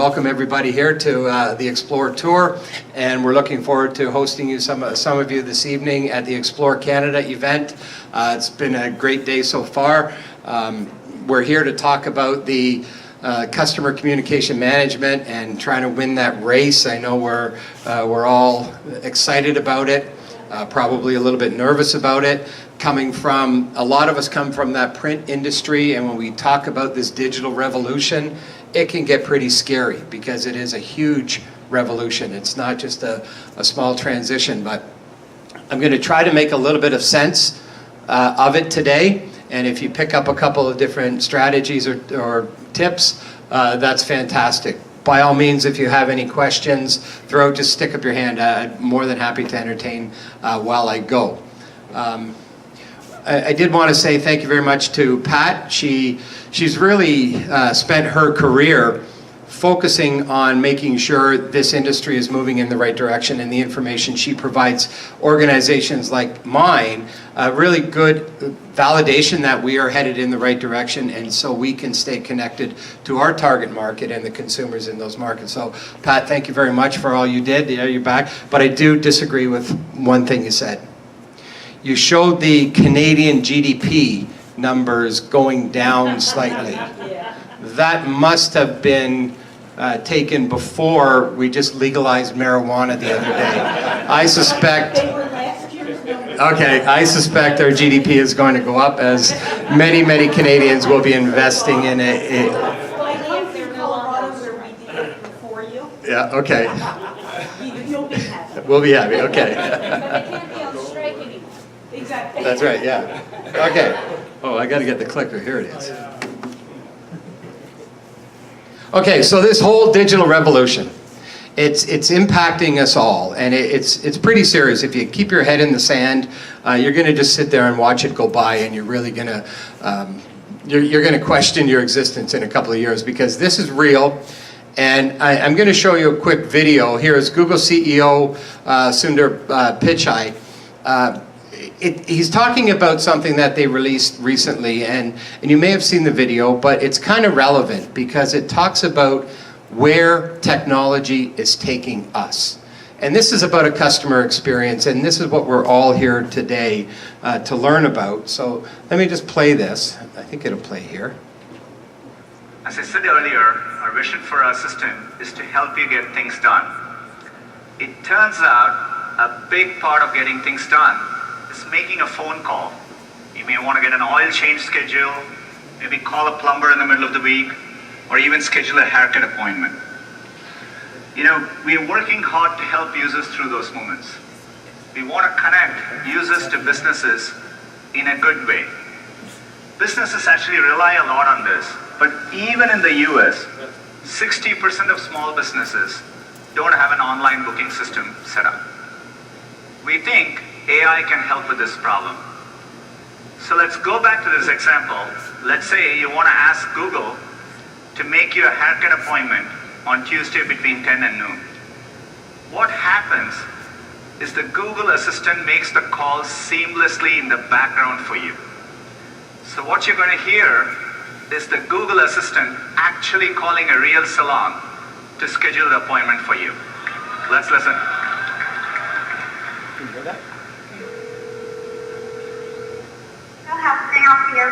welcome everybody here to the Xplor tour, and we're looking forward to hosting you, some of you this evening at the Xplor Canada event. It's been a great day so far. We're here to talk about the customer communication management and trying to win that race. I know we're all excited about it, probably a little bit nervous about it. A lot of us come from that print industry, and when we talk about this digital revolution, it can get pretty scary because it is a huge revolution. It's not just a small transition, but I'm going to try to make a little bit of sense of it today. And if you pick up a couple of different strategies or tips, that's fantastic. By all means, if you have any questions, just stick up your hand. I'm more than happy to entertain while I go. I did want to say thank you very much to Pat. She's really spent her career focusing on making sure this industry is moving in the right direction, and the information she provides organizations like mine really good validation that we are headed in the right direction, and so we can stay connected to our target market and the consumers in those markets. So Pat, thank you very much for all you did. Yeah, you're back. But I do disagree with one thing you said. You showed the Canadian GDP numbers going down slightly. That must have been taken before we just legalized marijuana the other day. I suspect our GDP is going to go up as many, many Canadians will be investing in it. Yeah, okay. We'll be happy, okay. Exactly. That's right, yeah. Okay. Oh, I got to get the clicker. Here it is. Okay, so this whole digital revolution, it's impacting us all, and it's pretty serious. If you keep your head in the sand, you're going to just sit there and watch it go by, and you're really going to you're going to question your existence in a couple of years, because this is real. And I'm going to show you a quick video. Here is Google CEO Sundar Pichai. He's talking about something that they released recently, and you may have seen the video, but it's kind of relevant because it talks about where technology is taking us. And this is about a customer experience, and this is what we're all here today to learn about. So let me just play this. I think it'll play here. As I said earlier, our vision for our system is to help you get things done. It turns out a big part of getting things done is making a phone call. You may want to get an oil change schedule, maybe call a plumber in the middle of the week, or even schedule a haircut appointment. You know, we're working hard to help users through those moments. We want to connect users to businesses in a good way. Businesses actually rely a lot on this, but even in the US, 60% of small businesses don't have an online booking system set up. We think AI can help with this problem. So let's go back to this example. Let's say you want to ask Google to make you a haircut appointment on Tuesday between 10 and noon. What happens is the Google Assistant makes the call seamlessly in the background for you. So what you're going to hear is the Google Assistant actually calling a real salon to schedule the appointment for you. Let's listen. Can you hear that? How can I help you?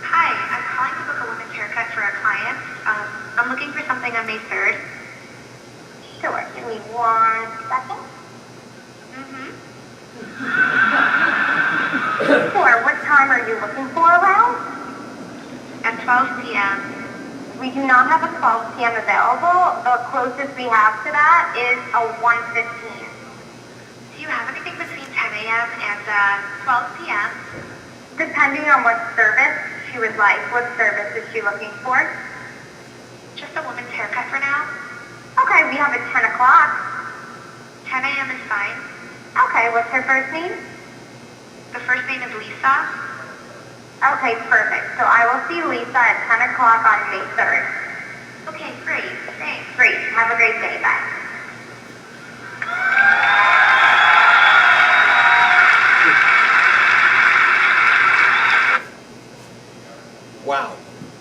Hi, I'm calling to book a women's haircut for a client. I'm looking for something on May 3rd. Sure, give me 1 second. Sure, what time are you looking for around? At 12 p.m. We do not have a 12 p.m. available. The closest we have to that is a 1:15. Do you have anything between 10 a.m. and 12 p.m.? Depending on what service she would like. What service is she looking for? Just a woman's haircut for now. Okay, we have it 10 o'clock. 10 a.m. is fine. Okay, what's her first name? The first name is Lisa. Okay, perfect. So I will see Lisa at 10 o'clock on May 3rd. Okay, great. Thanks. Great. Have a great day. Bye. Wow.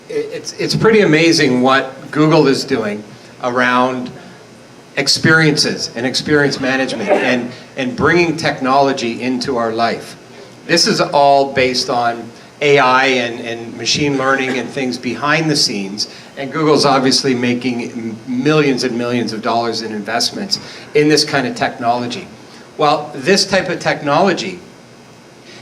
It's pretty amazing what Google is doing. around experiences and experience management and bringing technology into our life. This is all based on AI and machine learning and things behind the scenes, and Google's obviously making millions and millions of dollars in investments in this kind of technology. Well, this type of technology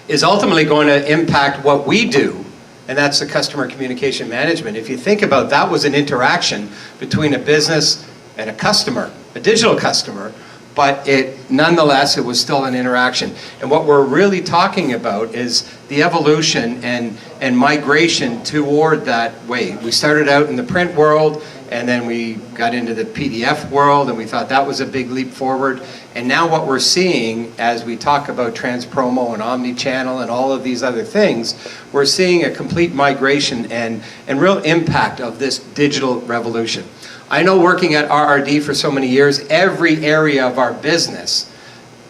is ultimately going to impact what we do, and that's the customer communication management. If you think about that, was an interaction between a business and a customer, a digital customer, but nonetheless, it was still an interaction. And what we're really talking about is the evolution and migration toward that way. We started out in the print world, and then we got into the PDF world, and we thought that was a big leap forward. And now what we're seeing as we talk about trans-promo and omni-channel and all of these other things, we're seeing a complete migration and real impact of this digital revolution. I know working at RRD for so many years, every area of our business,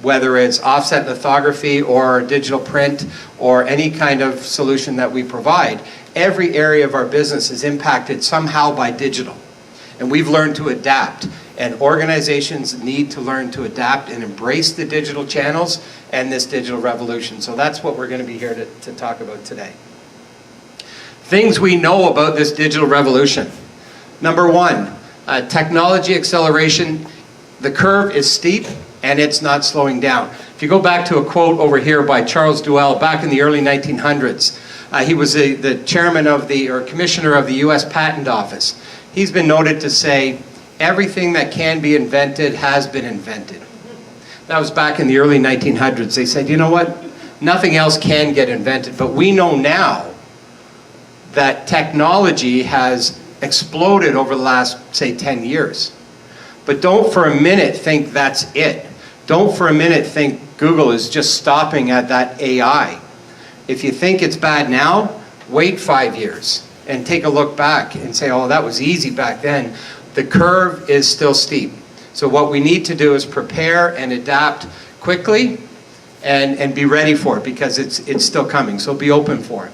whether it's offset lithography or digital print or any kind of solution that we provide, every area of our business is impacted somehow by digital. And we've learned to adapt. And organizations need to learn to adapt and embrace the digital channels and this digital revolution. So that's what we're going to be here to talk about today. Things we know about this digital revolution. Number one, technology acceleration. The curve is steep and it's not slowing down. If you go back to a quote over here by Charles Duell back in the early 1900s, he was the chairman of or commissioner of the US Patent Office. He's been noted to say, everything that can be invented has been invented. That was back in the early 1900s. They said, you know what? Nothing else can get invented. But we know now that technology has exploded over the last, say, 10 years. But don't for a minute think that's it. Don't for a minute think Google is just stopping at that AI. If you think it's bad now, wait 5 years and take a look back and say, oh, that was easy back then. The curve is still steep. So what we need to do is prepare and adapt quickly and be ready for it, because it's still coming. So be open for it.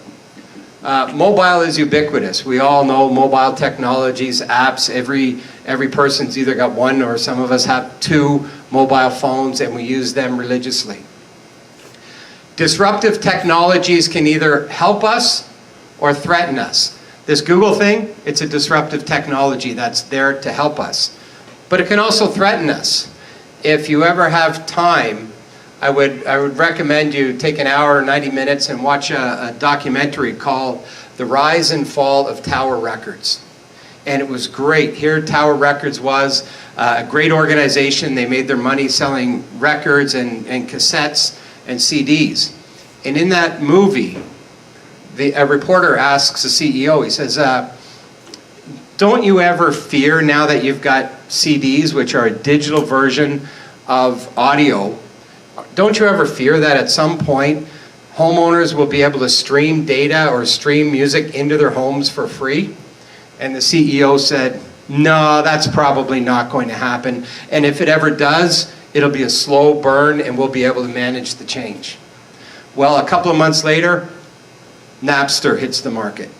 Mobile is ubiquitous. We all know mobile technologies, apps. Every person's either got one, or some of us have two mobile phones, and we use them religiously. Disruptive technologies can either help us or threaten us. This Google thing, it's a disruptive technology that's there to help us. But it can also threaten us. If you ever have time, I would recommend you take an hour or 90 minutes and watch a documentary called The Rise and Fall of Tower Records. And it was great. Here Tower Records was a great organization. They made their money selling records and cassettes and CDs. And in that movie, a reporter asks the CEO, he says, don't you ever fear, now that you've got CDs, which are a digital version of audio, don't you ever fear that at some point homeowners will be able to stream data or stream music into their homes for free? And the CEO said, no, that's probably not going to happen. And if it ever does, it'll be a slow burn and we'll be able to manage the change. Well, a couple of months later, Napster hits the market.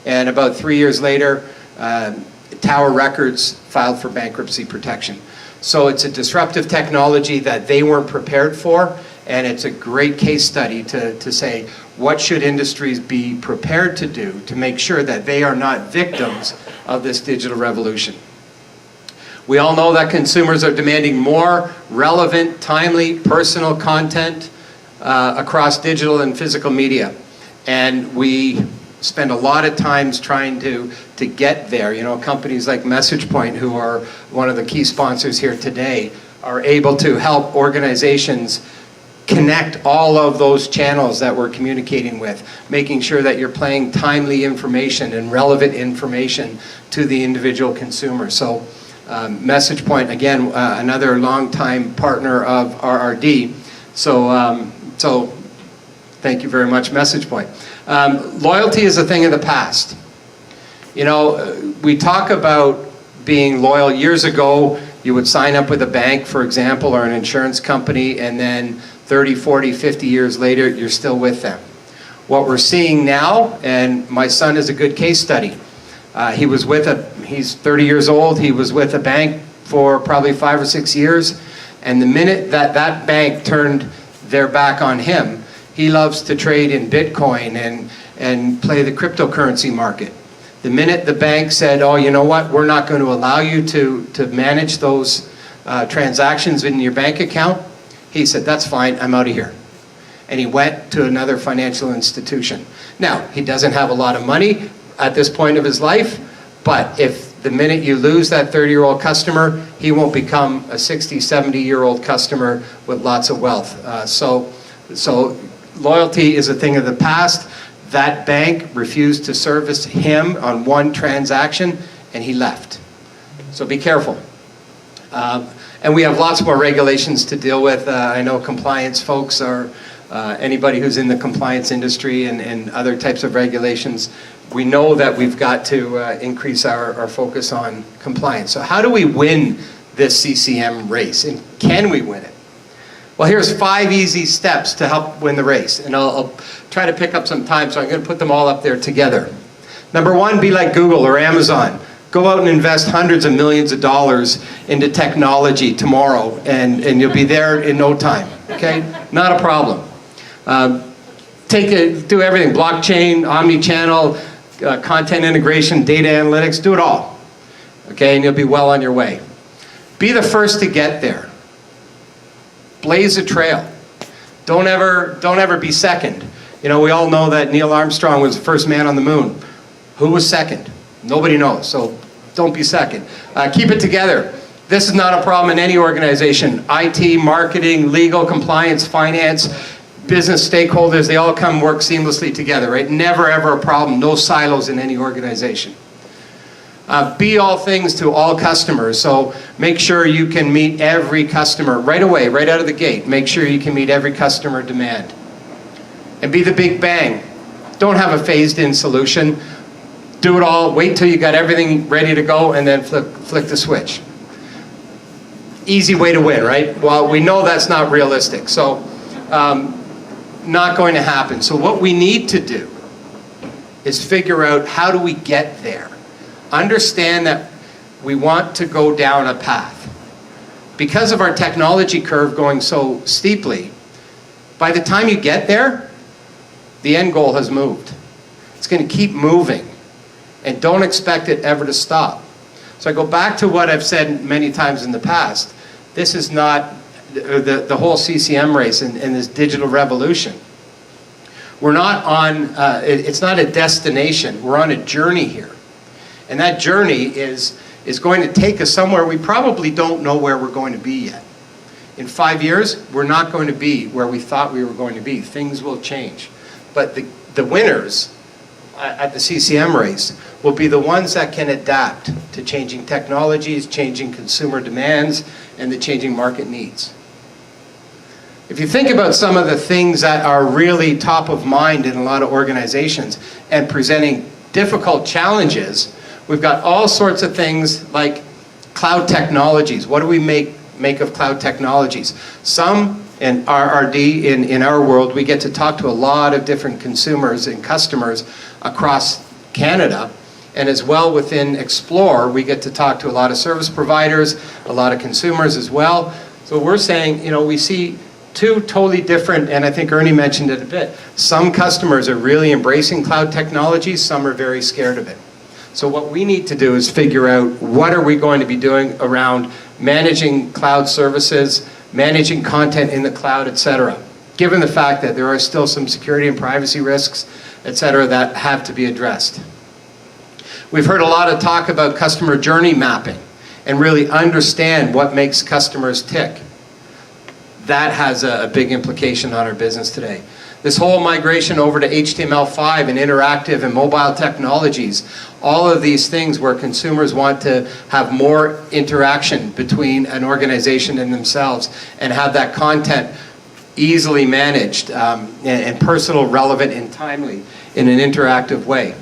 And about 3 years later, Tower Records filed for bankruptcy protection. So it's a disruptive technology that they weren't prepared for, and it's a great case study to say, what should industries be prepared to do to make sure that they are not victims of this digital revolution? We all know that consumers are demanding more relevant, timely, personal content across digital and physical media. And we spend a lot of times trying to get there. You know, companies like MessagePoint, who are one of the key sponsors here today, are able to help organizations connect all of those channels that we're communicating with, making sure that you're playing timely information and relevant information to the individual consumer. So MessagePoint, again, another longtime partner of RRD. So thank you very much, MessagePoint. Loyalty is a thing of the past. You know, we talk about being loyal. Years ago, you would sign up with a bank, for example, or an insurance company, and then 30, 40, 50 years later, you're still with them. What we're seeing now, and my son is a good case study, He's 30 years old. He was with a bank for probably 5 or 6 years. And the minute that that bank turned their back on him, he loves to trade in Bitcoin and play the cryptocurrency market. The minute the bank said, oh, you know what, we're not going to allow you to manage those transactions in your bank account, he said, that's fine, I'm out of here. And he went to another financial institution. Now, he doesn't have a lot of money at this point of his life, but if the minute you lose that 30-year-old customer, he won't become a 60, 70-year-old customer with lots of wealth. So loyalty is a thing of the past. That bank refused to service him on one transaction, and he left. So be careful. And we have lots more regulations to deal with. I know compliance folks are, anybody who's in the compliance industry and other types of regulations, we know that we've got to increase our focus on compliance. So how do we win this CCM race, and can we win it? Well, here's 5 easy steps to help win the race, and I'll try to pick up some time, so I'm going to put them all up there together. Number 1, be like Google or Amazon. Go out and invest hundreds of millions of dollars into technology tomorrow, and you'll be there in no time, okay? Not a problem. Do everything, blockchain, omni-channel, content integration, data analytics, do it all, okay? And you'll be well on your way. Be the first to get there. Blaze a trail. Don't ever be second. You know, we all know that Neil Armstrong was the first man on the moon. Who was second? Nobody knows, so don't be second. Keep it together. This is not a problem in any organization. IT, marketing, legal, compliance, finance, business stakeholders, they all come work seamlessly together, right? Never ever a problem, no silos in any organization. Be all things to all customers, so make sure you can meet every customer right away, right out of the gate. Make sure you can meet every customer demand. And be the big bang. Don't have a phased-in solution. Do it all, wait till you got everything ready to go, and then flick the switch. Easy way to win, right? Well, we know that's not realistic, so not going to happen. So what we need to do is figure out, how do we get there? Understand that we want to go down a path. Because of our technology curve going so steeply, by the time you get there, the end goal has moved. It's going to keep moving, and don't expect it ever to stop. So I go back to what I've said many times in the past. This is not the whole CCM race and this digital revolution. We're not on, it's not a destination, we're on a journey here. And that journey is going to take us somewhere we probably don't know where we're going to be yet. In 5 years, we're not going to be where we thought we were going to be. Things will change. But the winners at the CCM race will be the ones that can adapt to changing technologies, changing consumer demands, and the changing market needs. If you think about some of the things that are really top of mind in a lot of organizations and presenting difficult challenges, we've got all sorts of things like cloud technologies. What do we make of cloud technologies? Some, in RRD, in our world, we get to talk to a lot of different consumers and customers across Canada. And as well within Xplor, we get to talk to a lot of service providers, a lot of consumers as well. So we're saying, you know, we see 2 totally different, and I think Ernie mentioned it a bit. Some customers are really embracing cloud technology, some are very scared of it. So what we need to do is figure out, what are we going to be doing around managing cloud services, managing content in the cloud, etc. Given the fact that there are still some security and privacy risks, etc., that have to be addressed. We've heard a lot of talk about customer journey mapping and really understand what makes customers tick. That has a big implication on our business today. This whole migration over to HTML5 and interactive and mobile technologies, all of these things where consumers want to have more interaction between an organization and themselves and have that content easily managed and personal, relevant, and timely in an interactive way.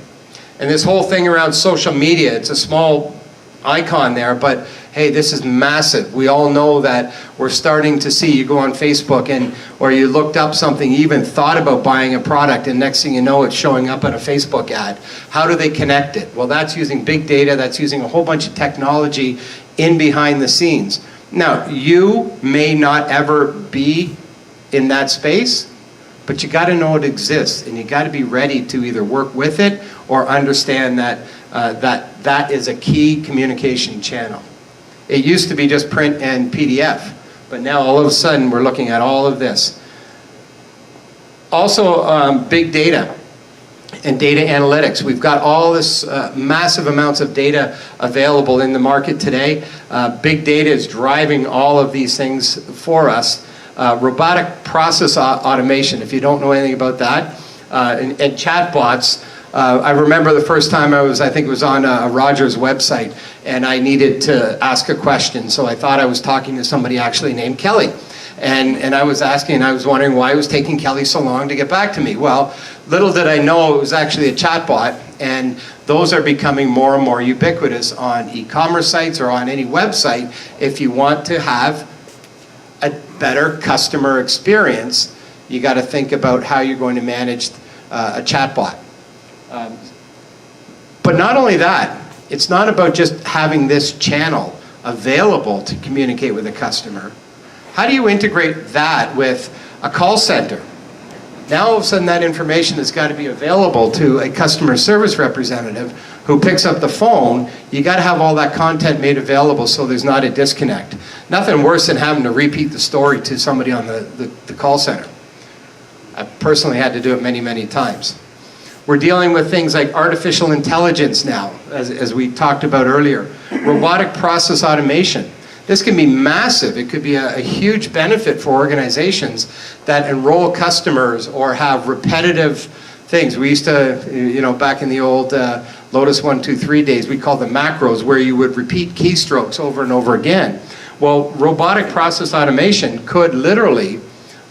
And this whole thing around social media, it's a small icon there, but hey, this is massive. We all know that we're starting to see, you go on Facebook or you looked up something, you even thought about buying a product, and next thing you know, it's showing up on a Facebook ad. How do they connect it? Well, that's using big data, that's using a whole bunch of technology in behind the scenes. Now, you may not ever be in that space, but you got to know it exists, and you got to be ready to either work with it or understand that that is a key communication channel. It used to be just print and PDF, but now all of a sudden we're looking at all of this. Also, big data and data analytics. We've got all this massive amounts of data available in the market today. Big data is driving all of these things for us. Robotic process automation, if you don't know anything about that, and chatbots. I remember the first time I think it was on a Rogers website, and I needed to ask a question, so I thought I was talking to somebody actually named Kelly. And I was asking, I was wondering why it was taking Kelly so long to get back to me. Well, little did I know it was actually a chatbot, and those are becoming more and more ubiquitous on e-commerce sites or on any website. If you want to have a better customer experience, you got to think about how you're going to manage a chatbot. But not only that, it's not about just having this channel available to communicate with a customer. How do you integrate that with a call center? Now all of a sudden that information has got to be available to a customer service representative who picks up the phone. You got to have all that content made available so there's not a disconnect. Nothing worse than having to repeat the story to somebody on the call center. I personally had to do it many, many times. We're dealing with things like artificial intelligence now, as we talked about earlier. Robotic process automation. This can be massive. It could be a huge benefit for organizations that enroll customers or have repetitive things. We used to, back in the old Lotus 1, 2, 3 days, we called them macros, where you would repeat keystrokes over and over again. Well, robotic process automation could literally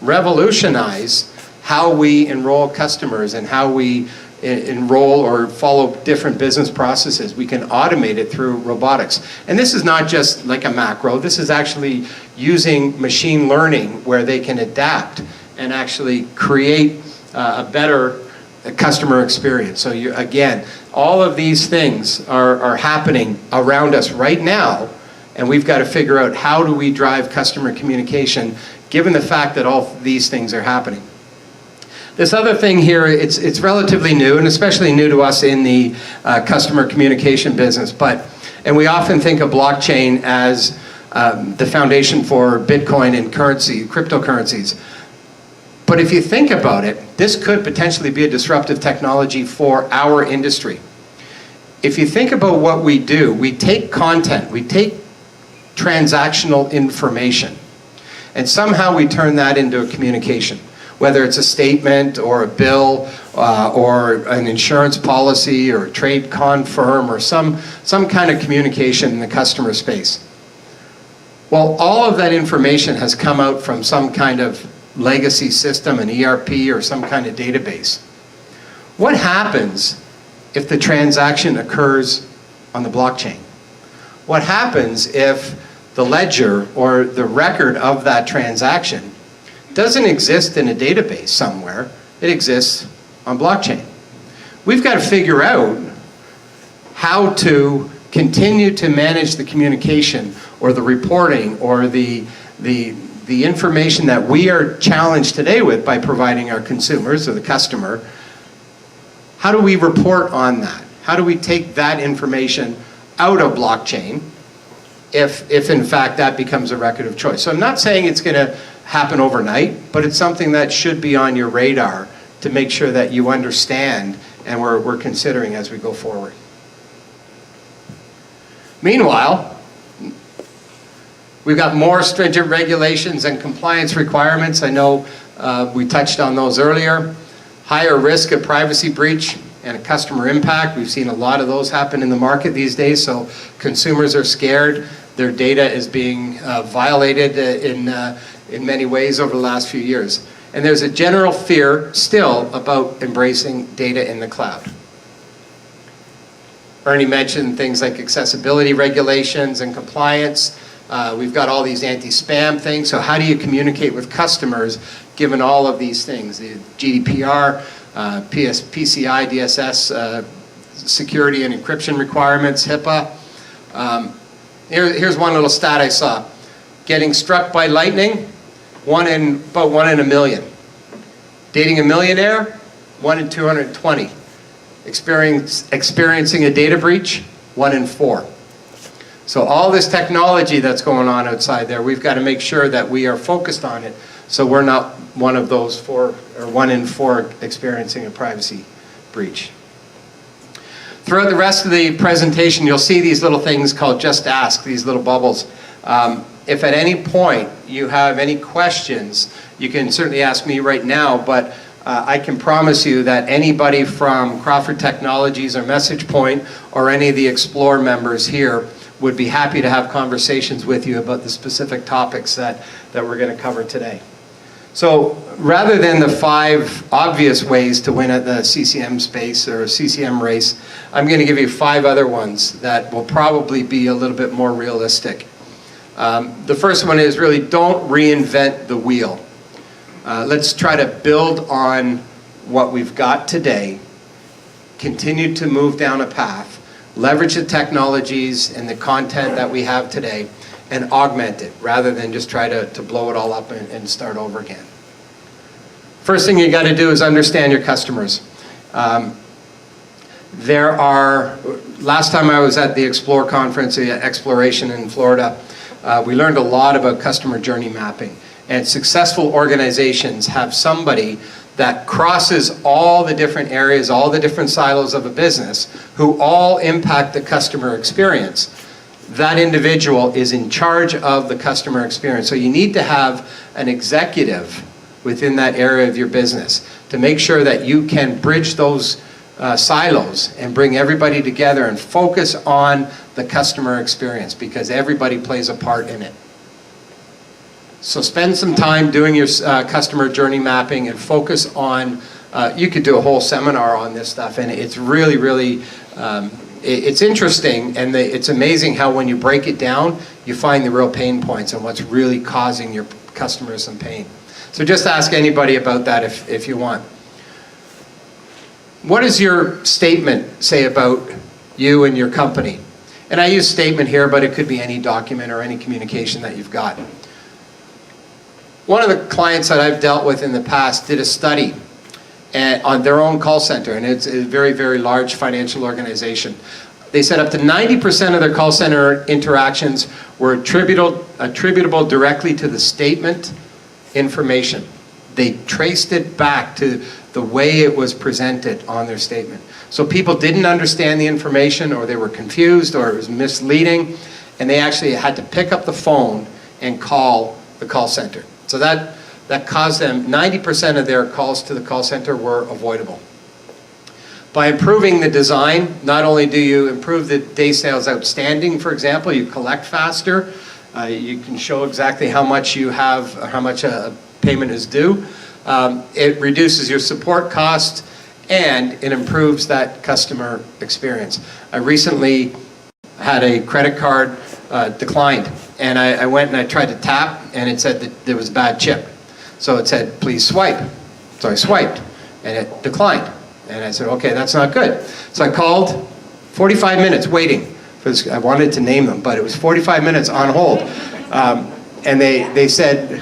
revolutionize how we enroll customers and how we enroll or follow different business processes. We can automate it through robotics. And this is not just like a macro. This is actually using machine learning where they can adapt and actually create a better customer experience. So again, all of these things are happening around us right now, and we've got to figure out how do we drive customer communication given the fact that all these things are happening. This other thing here, it's relatively new, and especially new to us in the customer communication business, and we often think of blockchain as the foundation for Bitcoin and cryptocurrencies. But if you think about it, this could potentially be a disruptive technology for our industry. If you think about what we do, we take content, we take transactional information, and somehow we turn that into a communication. Whether it's a statement or a bill or an insurance policy or a trade confirm or some kind of communication in the customer space. Well, all of that information has come out from some kind of legacy system, an ERP or some kind of database. What happens if the transaction occurs on the blockchain? What happens if the ledger or the record of that transaction doesn't exist in a database somewhere? It exists on blockchain. We've got to figure out how to continue to manage the communication or the reporting or the information that we are challenged today with by providing our consumers or the customer. How do we report on that? How do we take that information out of blockchain if in fact that becomes a record of choice? So I'm not saying it's going to happen overnight, but it's something that should be on your radar to make sure that you understand and we're considering as we go forward. Meanwhile, we've got more stringent regulations and compliance requirements. I know we touched on those earlier. Higher risk of privacy breach and a customer impact. We've seen a lot of those happen in the market these days, so consumers are scared. Their data is being violated in many ways over the last few years. And there's a general fear still about embracing data in the cloud. Ernie mentioned things like accessibility regulations and compliance. We've got all these anti-spam things. So how do you communicate with customers given all of these things? The GDPR, PCI, DSS, security and encryption requirements, HIPAA. Here's one little stat I saw. Getting struck by lightning, about 1 in a million. Dating a millionaire, 1 in 220. Experiencing a data breach, 1 in 4. So all this technology that's going on outside there, we've got to make sure that we are focused on it so we're not one of those 4 or 1 in 4 experiencing a privacy breach. Throughout the rest of the presentation, you'll see these little things called Just Ask, these little bubbles. If at any point you have any questions, you can certainly ask me right now, but I can promise you that anybody from Crawford Technologies or MessagePoint or any of the Xplor members here would be happy to have conversations with you about the specific topics that we're going to cover today. So rather than the 5 obvious ways to win at the CCM space or CCM race, I'm going to give you 5 other ones that will probably be a little bit more realistic. The first one is really don't reinvent the wheel. Let's try to build on what we've got today, continue to move down a path, leverage the technologies and the content that we have today, and augment it rather than just try to blow it all up and start over again. First thing you got to do is understand your customers. Last time I was at the Xplor conference, Xploration in Florida, we learned a lot about customer journey mapping. And successful organizations have somebody that crosses all the different areas, all the different silos of a business, who all impact the customer experience. That individual is in charge of the customer experience. So you need to have an executive within that area of your business to make sure that you can bridge those silos and bring everybody together and focus on the customer experience, because everybody plays a part in it. So spend some time doing your customer journey mapping and focus on, you could do a whole seminar on this stuff, and it's really, really, it's interesting, and it's amazing how when you break it down, you find the real pain points and what's really causing your customers some pain. So just ask anybody about that if you want. What does your statement say about you and your company? And I use statement here, but it could be any document or any communication that you've got. One of the clients that I've dealt with in the past did a study on their own call center, and it's a very, very large financial organization. They said up to 90% of their call center interactions were attributable directly to the statement information. They traced it back to the way it was presented on their statement. So people didn't understand the information, or they were confused, or it was misleading, and they actually had to pick up the phone and call the call center. So that caused them, 90% of their calls to the call center were avoidable. By improving the design, not only do you improve the day sales outstanding, for example, you collect faster, you can show exactly how much you have, or how much a payment is due. It reduces your support costs, and it improves that customer experience. I recently had a credit card declined, and I went and I tried to tap, and it said that there was a bad chip. So it said, please swipe. So I swiped, and it declined. And I said, okay, that's not good. So I called, 45 minutes waiting for this. I wanted to name them, but it was 45 minutes on hold. And they said,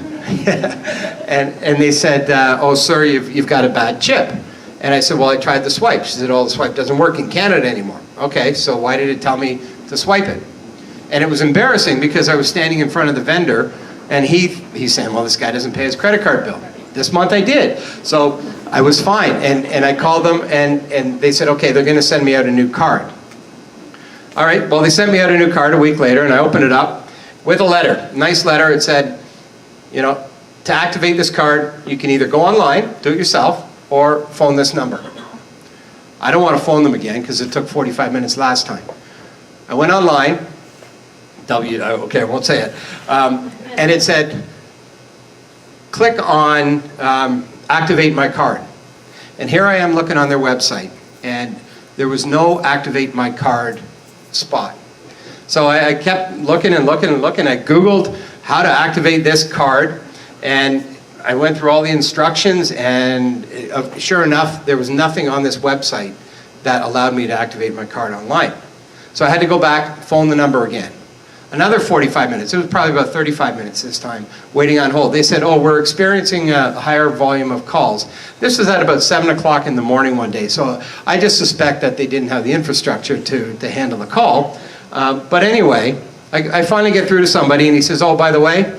and they said, oh, sir, you've got a bad chip. And I said, well, I tried the swipe. She said, oh, the swipe doesn't work in Canada anymore. Okay, so why did it tell me to swipe it? And it was embarrassing because I was standing in front of the vendor, and he's saying, well, this guy doesn't pay his credit card bill. This month I did. So I was fine. And I called them, and they said, okay, they're going to send me out a new card. All right, well, they sent me out a new card a week later, and I opened it up with a letter, nice letter. It said, you know, to activate this card, you can either go online, do it yourself, or phone this number. I don't want to phone them again because it took 45 minutes last time. I went online, okay, I won't say it, and it said, click on activate my card. And here I am looking on their website, and there was no activate my card spot. So I kept looking and looking and looking. I Googled how to activate this card, and I went through all the instructions, and sure enough, there was nothing on this website that allowed me to activate my card online. So I had to go back, phone the number again. Another 45 minutes, it was probably about 35 minutes this time, waiting on hold. They said, oh, we're experiencing a higher volume of calls. This was at about 7 o'clock in the morning one day, so I just suspect that they didn't have the infrastructure to handle the call. But anyway, I finally get through to somebody, and he says, oh, by the way,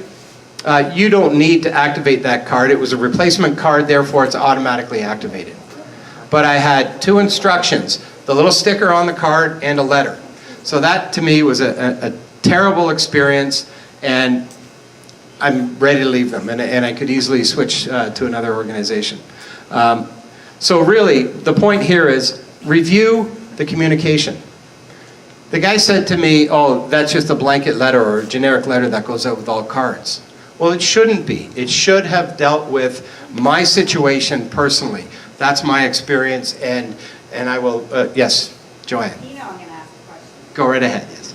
you don't need to activate that card. It was a replacement card, therefore it's automatically activated. But I had 2 instructions, the little sticker on the card and a letter. So that to me was a terrible experience, and I'm ready to leave them, and I could easily switch to another organization. So really, the point here is review the communication. The guy said to me, oh, that's just a blanket letter or a generic letter that goes out with all cards. Well, it shouldn't be. It should have dealt with my situation personally. That's my experience, and I will, yes, Joanne. You know I'm going to ask a question. Go right ahead, yes.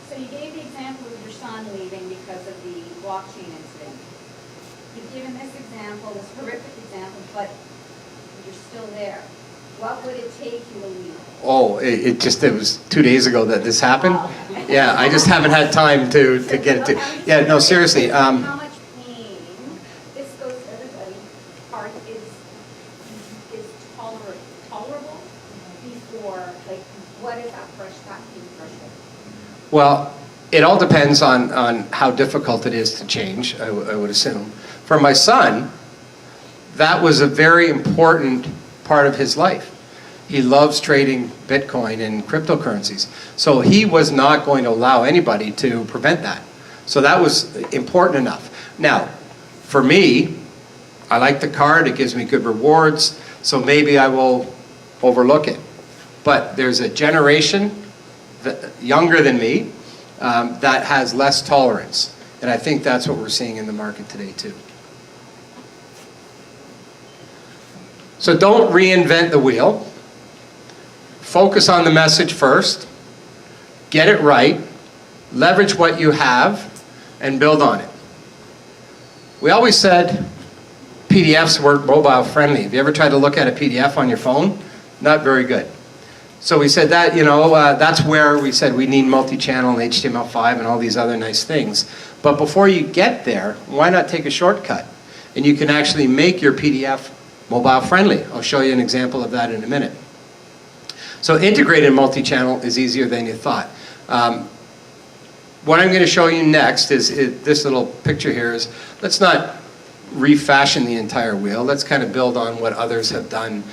So you gave the example of your son leaving because of the blockchain incident. You've given this example, this horrific example, but you're still there. What would it take you to leave? Oh, it was 2 days ago that this happened. Yeah, I just haven't had time to get it to. Yeah, no, seriously. How much pain, this goes to everybody, part is tolerable before, like, what is that threshold? Well, it all depends on how difficult it is to change, I would assume. For my son, that was a very important part of his life. He loves trading Bitcoin and cryptocurrencies. So he was not going to allow anybody to prevent that. So that was important enough. Now, for me, I like the card, it gives me good rewards, so maybe I will overlook it. But there's a generation younger than me that has less tolerance. And I think that's what we're seeing in the market today too. So don't reinvent the wheel. Focus on the message first. Get it right. Leverage what you have and build on it. We always said PDFs weren't mobile friendly. Have you ever tried to look at a PDF on your phone? Not very good. So we said that, that's where we said we need multi-channel and HTML5 and all these other nice things. But before you get there, why not take a shortcut? And you can actually make your PDF mobile friendly. I'll show you an example of that in a minute. So integrated multi-channel is easier than you thought. What I'm going to show you next is this little picture here is, let's not refashion the entire wheel. Let's kind of build on what others have done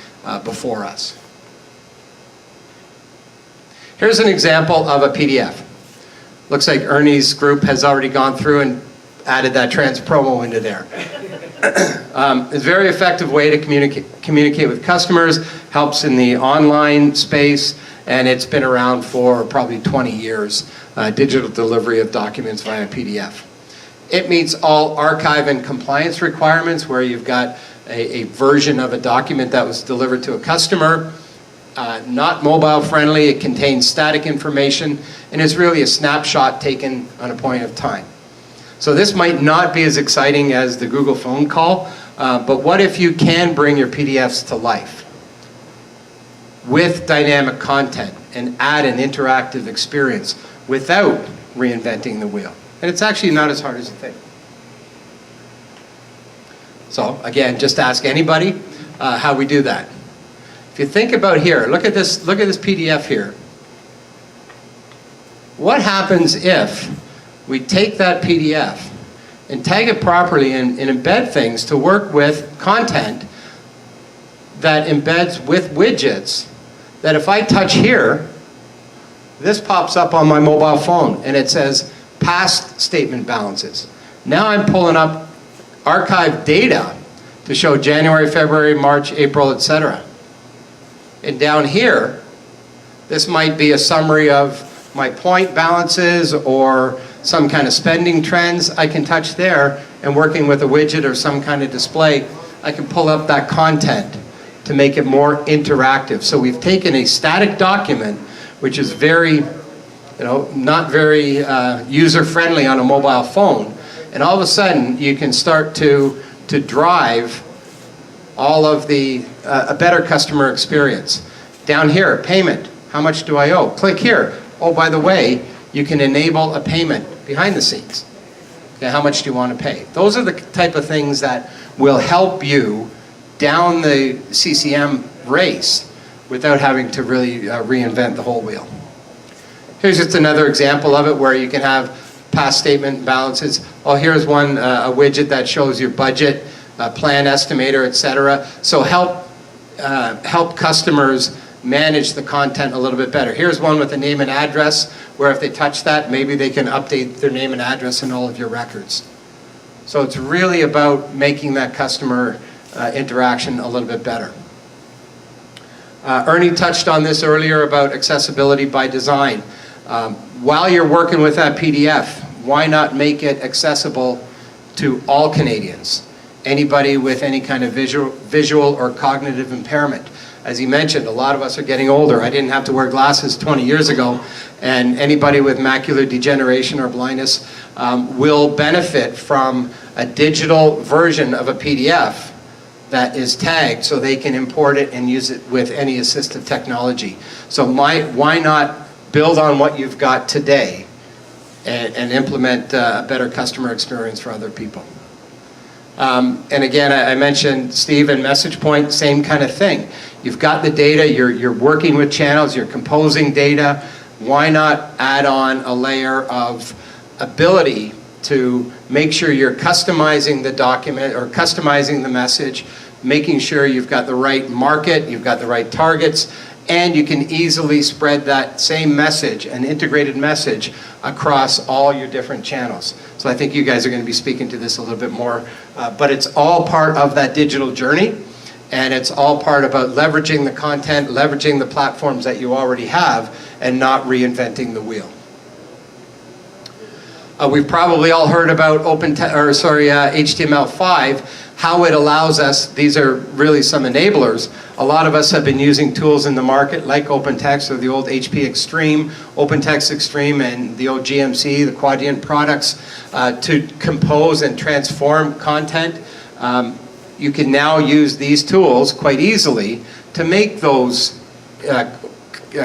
before us. Here's an example of a PDF. Looks like Ernie's group has already gone through and added that trans promo into there. It's a very effective way to communicate with customers, helps in the online space, and it's been around for probably 20 years, digital delivery of documents via PDF. It meets all archive and compliance requirements where you've got a version of a document that was delivered to a customer, not mobile friendly, it contains static information, and is really a snapshot taken on a point of time. So this might not be as exciting as the Google phone call, but what if you can bring your PDFs to life with dynamic content and add an interactive experience without reinventing the wheel? And it's actually not as hard as you think. So again, just ask anybody how we do that. If you think about here, look at this PDF here. What happens if we take that PDF and tag it properly and embed things to work with content that embeds with widgets, that if I touch here, this pops up on my mobile phone and it says past statement balances. Now I'm pulling up archive data to show January, February, March, April, etc. And down here, this might be a summary of my point balances or some kind of spending trends. I can touch there, and working with a widget or some kind of display, I can pull up that content to make it more interactive. So we've taken a static document, which is very, not very user-friendly on a mobile phone, and all of a sudden you can start to drive all of a better customer experience. Down here, payment. How much do I owe? Click here. Oh, by the way, you can enable a payment behind the scenes. Okay, how much do you want to pay? Those are the type of things that will help you down the CCM race without having to really reinvent the whole wheel. Here's just another example of it where you can have past statement balances. Oh, here's one, a widget that shows your budget, plan estimator, etc. So help customers manage the content a little bit better. Here's one with a name and address, where if they touch that, maybe they can update their name and address in all of your records. So it's really about making that customer interaction a little bit better. Ernie touched on this earlier about accessibility by design. While you're working with that PDF, why not make it accessible to all Canadians? Anybody with any kind of visual or cognitive impairment. As he mentioned, a lot of us are getting older. I didn't have to wear glasses 20 years ago, and anybody with macular degeneration or blindness will benefit from a digital version of a PDF that is tagged so they can import it and use it with any assistive technology. So why not build on what you've got today and implement a better customer experience for other people? And again, I mentioned Steve and Message Point, same kind of thing. You've got the data, you're working with channels, you're composing data. Why not add on a layer of ability to make sure you're customizing the document or customizing the message, making sure you've got the right market, you've got the right targets, and you can easily spread that same message, an integrated message, across all your different channels. So I think you guys are going to be speaking to this a little bit more, but it's all part of that digital journey, and it's all part about leveraging the content, leveraging the platforms that you already have, and not reinventing the wheel. We've probably all heard about HTML5, how it allows us, these are really some enablers. A lot of us have been using tools in the market like OpenText or the old HP Extreme, OpenText Extreme, and the old GMC, the Quadient products, to compose and transform content. You can now use these tools quite easily to make those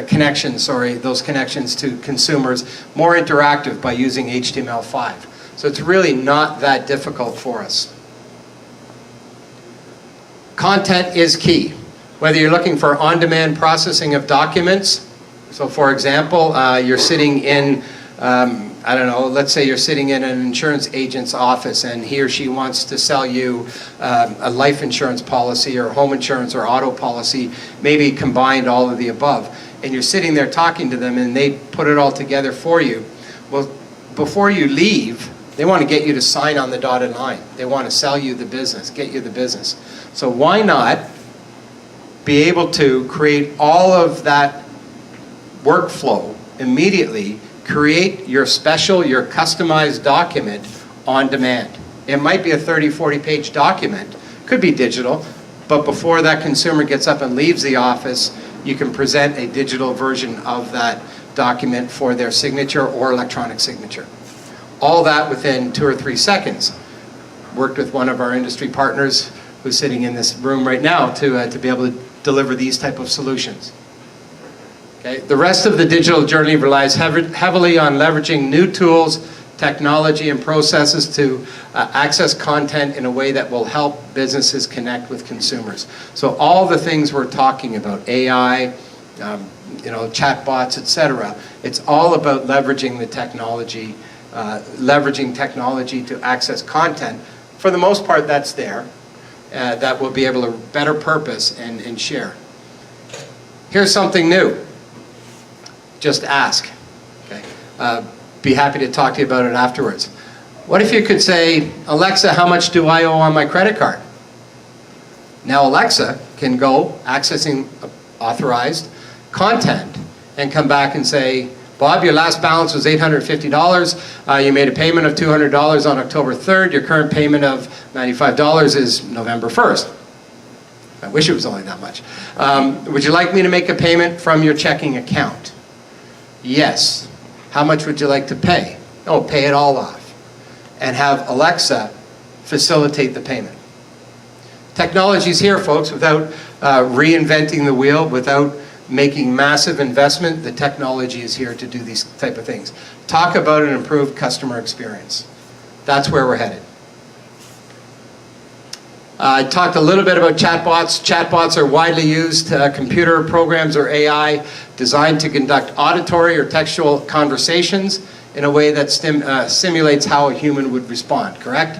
connections to consumers more interactive by using HTML5. So it's really not that difficult for us. Content is key. Whether you're looking for on-demand processing of documents, so for example, you're sitting in, I don't know, let's say you're sitting in an insurance agent's office and he or she wants to sell you a life insurance policy or home insurance or auto policy, maybe combined all of the above. And you're sitting there talking to them and they put it all together for you. Well, before you leave, they want to get you to sign on the dotted line. They want to sell you the business, get you the business. So why not be able to create all of that workflow immediately, create your special, your customized document on demand. It might be a 30, 40-page document, could be digital, but before that consumer gets up and leaves the office, you can present a digital version of that document for their signature or electronic signature. All that within 2 or 3 seconds. Worked with one of our industry partners who's sitting in this room right now to be able to deliver these type of solutions. Okay. The rest of the digital journey relies heavily on leveraging new tools, technology, and processes to access content in a way that will help businesses connect with consumers. So all the things we're talking about, AI, chatbots, etc., it's all about leveraging the technology, leveraging technology to access content. For the most part, that's there. That will be able to better purpose and share. Here's something new. Just ask. Okay. Be happy to talk to you about it afterwards. What if you could say, Alexa, how much do I owe on my credit card? Now Alexa can go accessing authorized content and come back and say, Bob, your last balance was $850. You made a payment of $200 on October 3rd. Your current payment of $95 is November 1st. I wish it was only that much. Would you like me to make a payment from your checking account? Yes. How much would you like to pay? Oh, pay it all off. And have Alexa facilitate the payment. Technology's here, folks, without reinventing the wheel, without making massive investment. The technology is here to do these type of things. Talk about an improved customer experience. That's where we're headed. I talked a little bit about chatbots. Chatbots are widely used computer programs or AI designed to conduct auditory or textual conversations in a way that simulates how a human would respond, correct?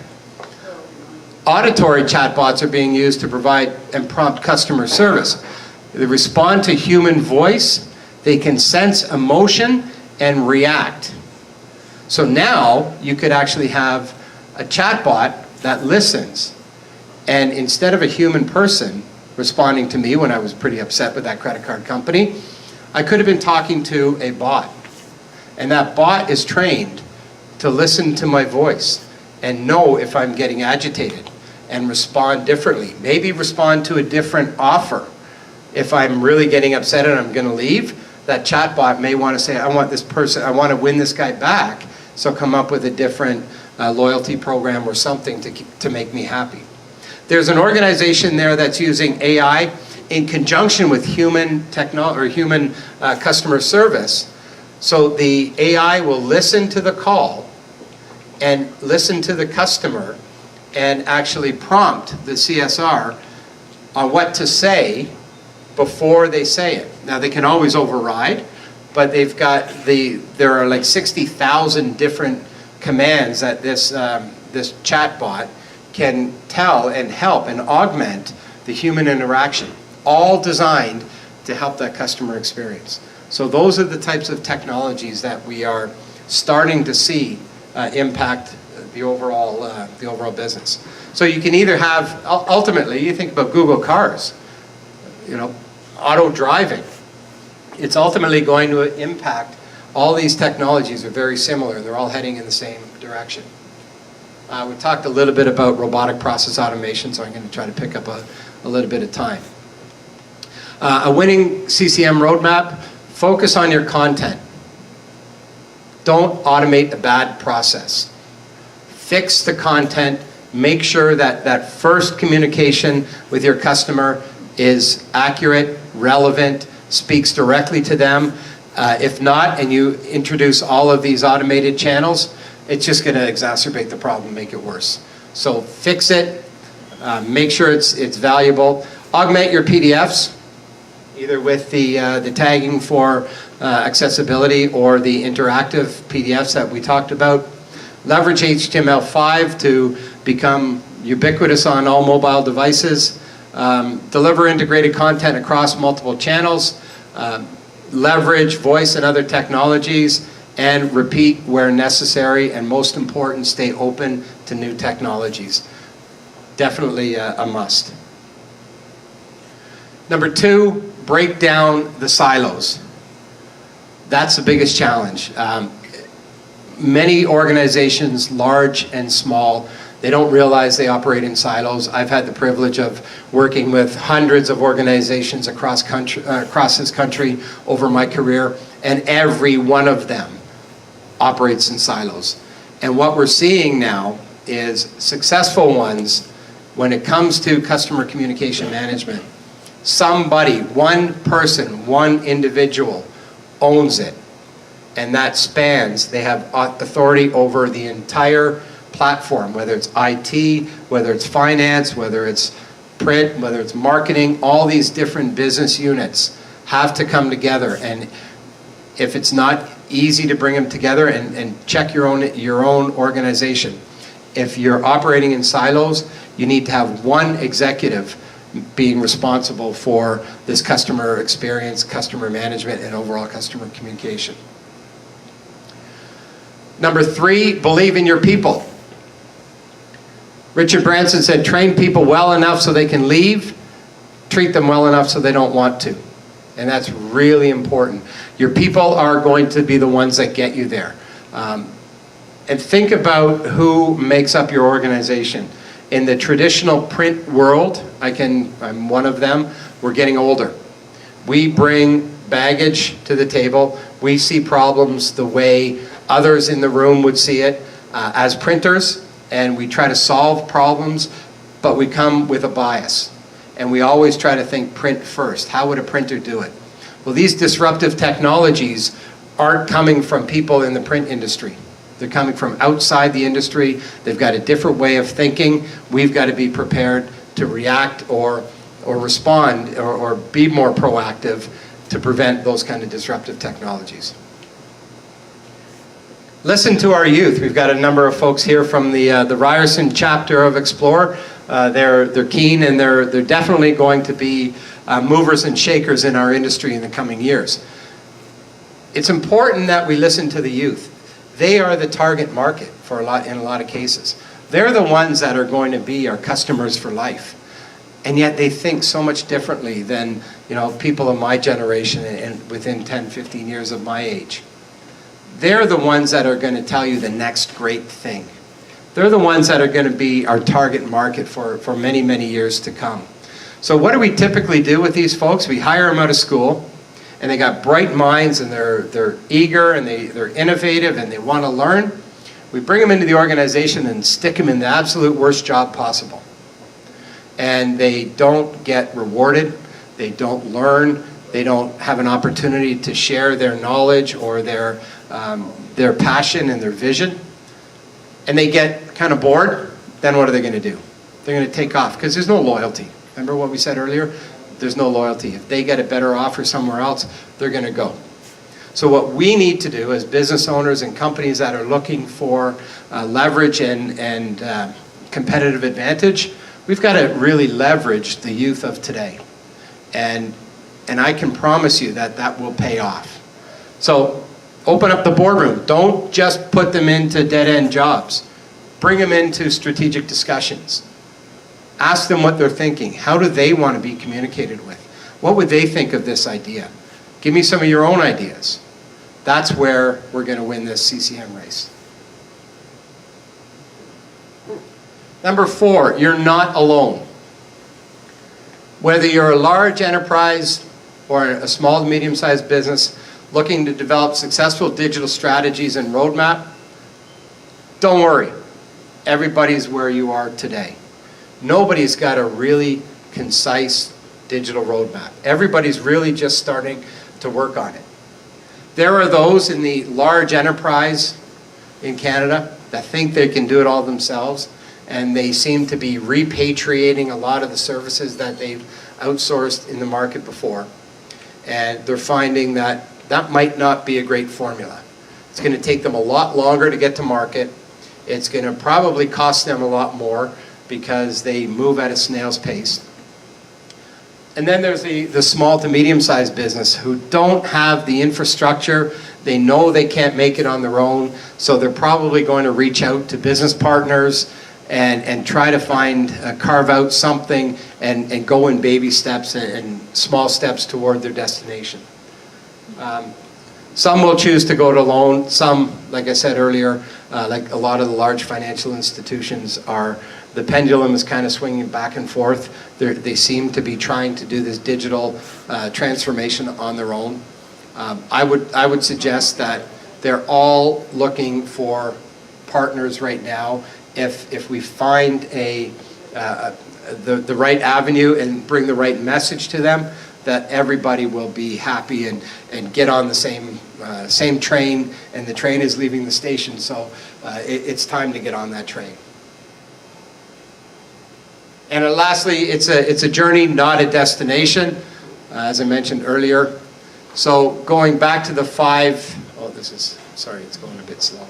Auditory chatbots are being used to provide and prompt customer service. They respond to human voice, they can sense emotion and react. So now you could actually have a chatbot that listens. And instead of a human person responding to me when I was pretty upset with that credit card company, I could have been talking to a bot. And that bot is trained to listen to my voice and know if I'm getting agitated and respond differently. Maybe respond to a different offer. If I'm really getting upset and I'm going to leave, that chatbot may want to say, I want this person, I want to win this guy back, so come up with a different loyalty program or something to make me happy. There's an organization there that's using AI in conjunction with human customer service. So the AI will listen to the call and listen to the customer and actually prompt the CSR on what to say before they say it. Now they can always override, but they've got there are like 60,000 different commands that this chatbot can tell and help and augment the human interaction, all designed to help that customer experience. So those are the types of technologies that we are starting to see impact the overall business. So you can either have, ultimately, you think about Google cars, auto driving. It's ultimately going to impact, all these technologies are very similar. They're all heading in the same direction. We talked a little bit about robotic process automation, so I'm going to try to pick up a little bit of time. A winning CCM roadmap, focus on your content. Don't automate a bad process. Fix the content. Make sure that that first communication with your customer is accurate, relevant, speaks directly to them. If not, and you introduce all of these automated channels, it's just going to exacerbate the problem, make it worse. So fix it, make sure it's valuable. Augment your PDFs, either with the tagging for accessibility or the interactive PDFs that we talked about. Leverage HTML5 to become ubiquitous on all mobile devices. Deliver integrated content across multiple channels. Leverage voice and other technologies, and repeat where necessary, and most important, stay open to new technologies. Definitely a must. Number 2, break down the silos. That's the biggest challenge. Many organizations, large and small, they don't realize they operate in silos. I've had the privilege of working with hundreds of organizations across this country over my career, and every one of them operates in silos. And what we're seeing now is successful ones, when it comes to customer communication management, somebody, one person, one individual owns it. And that spans, they have authority over the entire platform, whether it's IT, whether it's finance, whether it's print, whether it's marketing. All these different business units have to come together. And if it's not easy to bring them together, and check your own organization. If you're operating in silos, you need to have one executive being responsible for this customer experience, customer management, and overall customer communication. Number 3, believe in your people. Richard Branson said, train people well enough so they can leave, treat them well enough so they don't want to. And that's really important. Your people are going to be the ones that get you there. And think about who makes up your organization. In the traditional print world, I'm one of them. We're getting older. We bring baggage to the table. We see problems the way others in the room would see it as printers, and we try to solve problems, but we come with a bias. And we always try to think print first. How would a printer do it? Well, these disruptive technologies aren't coming from people in the print industry. They're coming from outside the industry. They've got a different way of thinking. We've got to be prepared to react or respond or be more proactive to prevent those kind of disruptive technologies. Listen to our youth. We've got a number of folks here from the Ryerson chapter of Xplor. They're keen, and they're definitely going to be movers and shakers in our industry in the coming years. It's important that we listen to the youth. They are the target market in a lot of cases. They're the ones that are going to be our customers for life. And yet they think so much differently than, people of my generation and within 10, 15 years of my age. They're the ones that are going to tell you the next great thing. They're the ones that are going to be our target market for many, many years to come. So what do we typically do with these folks? We hire them out of school, and they got bright minds, and they're eager, and they're innovative, and they want to learn. We bring them into the organization and stick them in the absolute worst job possible. And they don't get rewarded, they don't learn, they don't have an opportunity to share their knowledge or their passion and their vision. And they get kind of bored. Then what are they going to do? They're going to take off because there's no loyalty. Remember what we said earlier? There's no loyalty. If they get a better offer somewhere else, they're going to go. So what we need to do as business owners and companies that are looking for leverage and competitive advantage, we've got to really leverage the youth of today. And I can promise you that that will pay off. So open up the boardroom. Don't just put them into dead-end jobs. Bring them into strategic discussions. Ask them what they're thinking. How do they want to be communicated with? What would they think of this idea? Give me some of your own ideas. That's where we're going to win this CCM race. Number 4, you're not alone. Whether you're a large enterprise or a small to medium-sized business looking to develop successful digital strategies and roadmap, don't worry. Everybody's where you are today. Nobody's got a really concise digital roadmap. Everybody's really just starting to work on it. There are those in the large enterprise in Canada that think they can do it all themselves, and they seem to be repatriating a lot of the services that they've outsourced in the market before. And they're finding that that might not be a great formula. It's going to take them a lot longer to get to market. It's going to probably cost them a lot more because they move at a snail's pace. And then there's the small to medium-sized business who don't have the infrastructure. They know they can't make it on their own, so they're probably going to reach out to business partners and try to carve out something and go in baby steps and small steps toward their destination. Some will choose to go it alone. Some, like I said earlier, like a lot of the large financial institutions the pendulum is kind of swinging back and forth. They seem to be trying to do this digital transformation on their own. I would suggest that they're all looking for partners right now. If we find the right avenue and bring the right message to them, that everybody will be happy and get on the same train, and the train is leaving the station, so it's time to get on that train. And lastly, it's a journey, not a destination, as I mentioned earlier. So going back to the 5, sorry, it's going a bit slow.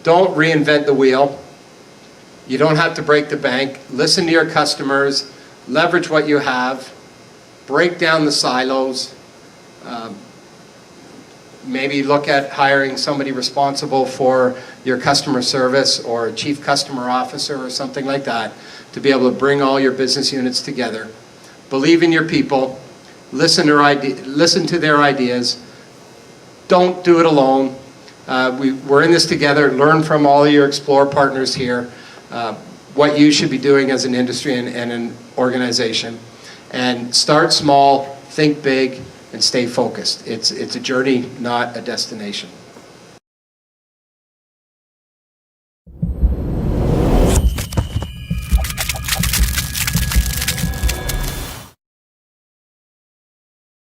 Don't reinvent the wheel. You don't have to break the bank. Listen to your customers, leverage what you have, break down the silos, maybe look at hiring somebody responsible for your customer service or a chief customer officer or something like that to be able to bring all your business units together. Believe in your people, listen to their ideas. Don't do it alone. We're in this together. Learn from all your Xplor partners here. what you should be doing as an industry and an organization. And start small, think big, and stay focused. It's a journey, not a destination.